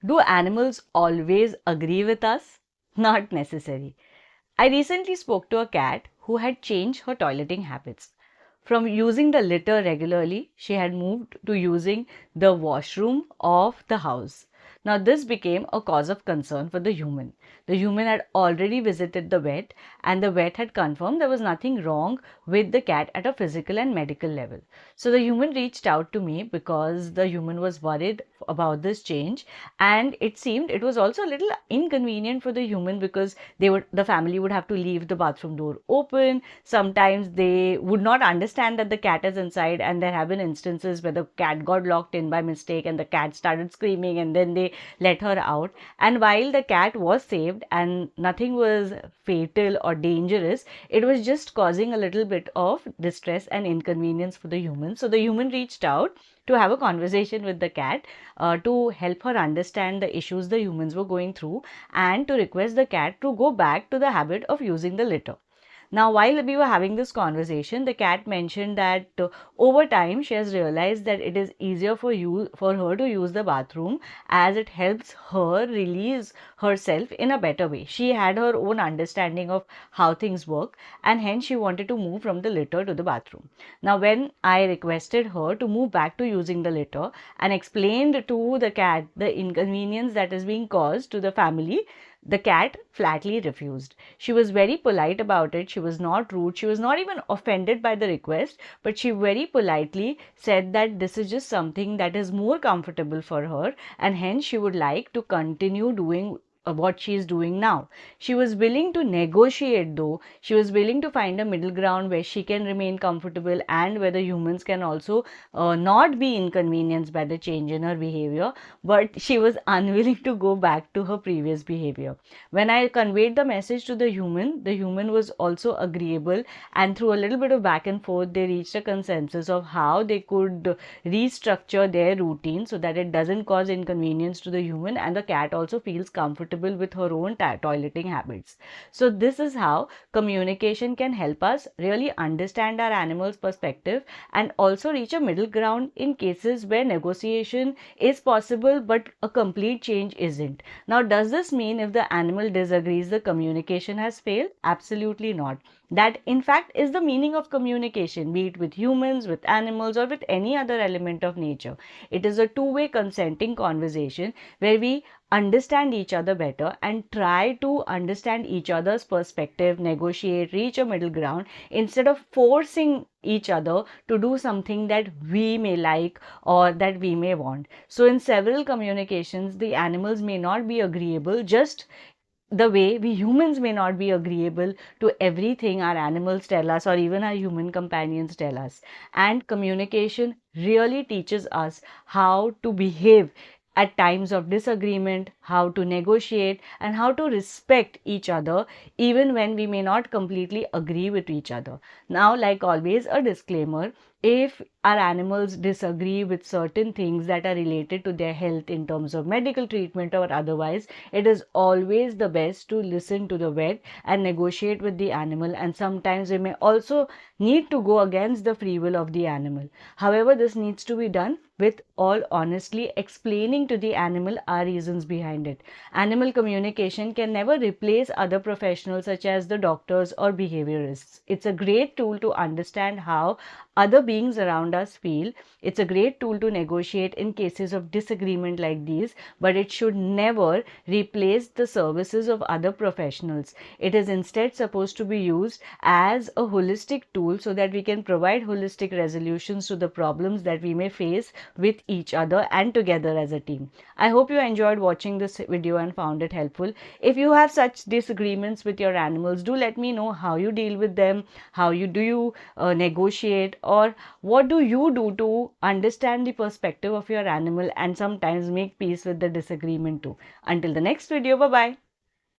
Do animals always agree with us? Not necessary. I recently spoke to a cat who had changed her toileting habits. From using the litter regularly, she had moved to using the washroom of the house. Now, this became a cause of concern for the human. The human had already visited the vet, and the vet had confirmed there was nothing wrong with the cat at a physical and medical level. So, the human reached out to me because the human was worried about this change, and it seemed it was also a little inconvenient for the human because the family would have to leave the bathroom door open. Sometimes they would not understand that the cat is inside, and there have been instances where the cat got locked in by mistake and the cat started screaming, and then they let her out. And while the cat was saved and nothing was fatal or dangerous, it was just causing a little bit of distress and inconvenience for the human. So the human reached out to have a conversation with the cat, to help her understand the issues the humans were going through, and to request the cat to go back to the habit of using the litter. Now, while we were having this conversation, the cat mentioned that over time she has realized that it is easier for her to use the bathroom, as it helps her release herself in a better way. She had her own understanding of how things work, and hence she wanted to move from the litter to the bathroom. Now, when I requested her to move back to using the litter and explained to the cat the inconvenience that is being caused to the family, the cat flatly refused. She was very polite about it. She was not rude. She was not even offended by the request, but she very politely said that this is just something that is more comfortable for her, and hence she would like to continue doing what she is doing now. She was willing to negotiate, though. She was willing to find a middle ground where she can remain comfortable and where the humans can also not be inconvenienced by the change in her behavior, but she was unwilling to go back to her previous behavior. When I conveyed the message to the human was also agreeable, and through a little bit of back and forth, they reached a consensus of how they could restructure their routine so that it doesn't cause inconvenience to the human, and the cat also feels comfortable with her own toileting habits. So this is how communication can help us really understand our animal's perspective and also reach a middle ground in cases where negotiation is possible but a complete change isn't. Now, does this mean if the animal disagrees, the communication has failed? Absolutely not. That, in fact, is the meaning of communication, be it with humans, with animals, or with any other element of nature. It is a two-way consenting conversation where we understand each other better and try to understand each other's perspective, negotiate, reach a middle ground, instead of forcing each other to do something that we may like or that we may want. So in several communications, the animals may not be agreeable, just the way we humans may not be agreeable to everything our animals tell us or even our human companions tell us. And communication really teaches us how to behave at times of disagreement, how to negotiate, and how to respect each other even when we may not completely agree with each other. Now, like always, a disclaimer: if our animals disagree with certain things that are related to their health in terms of medical treatment or otherwise, it is always the best to listen to the vet and negotiate with the animal, and sometimes we may also need to go against the free will of the animal. However, this needs to be done with all honestly, explaining to the animal our reasons behind it. Animal communication can never replace other professionals such as the doctors or behaviorists. It's a great tool to understand how other beings around us feel. It's a great tool to negotiate in cases of disagreement like these, but it should never replace the services of other professionals. It is instead supposed to be used as a holistic tool so that we can provide holistic resolutions to the problems that we may face with each other and together as a team. I hope you enjoyed watching this video and found it helpful. If you have such disagreements with your animals, do let me know how you deal with them, how you negotiate, or what do you do to understand the perspective of your animal and sometimes make peace with the disagreement too. Until the next video, bye bye.